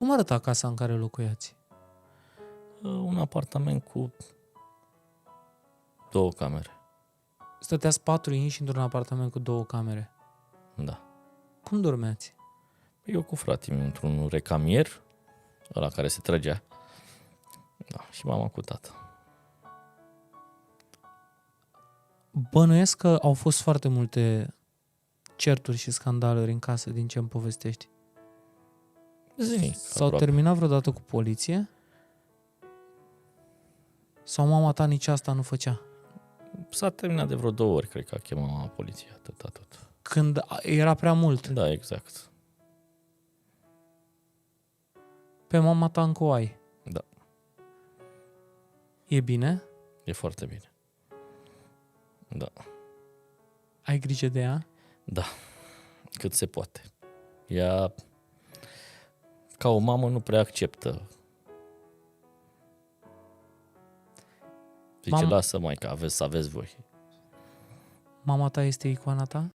Cum arăta casa în care locuiați? Un apartament cu 2 camere. Stăteați 4 inși într-un apartament cu 2 camere. Da. Cum dormeați? Eu cu fratele meu într-un recamier, ăla care se trăgea. Da, și mama cu tata. Bănuiesc că au fost foarte multe certuri și scandaluri în casă din ce îmi povestești. Zilnic, S-au aproape. terminat vreodată cu poliție? Sau mama ta nici asta nu făcea? S-a terminat de vreo 2 ori, cred că a chemat mama poliția, tot. Când era prea mult. Da, exact. Pe mama ta încă o ai. Da. E bine? E foarte bine. Da. Ai grijă de ea? Da. Cât se poate. Ea, ca o mamă, nu prea acceptă. Zice, lasă, maică, să aveți voi. Mama ta este icoana ta?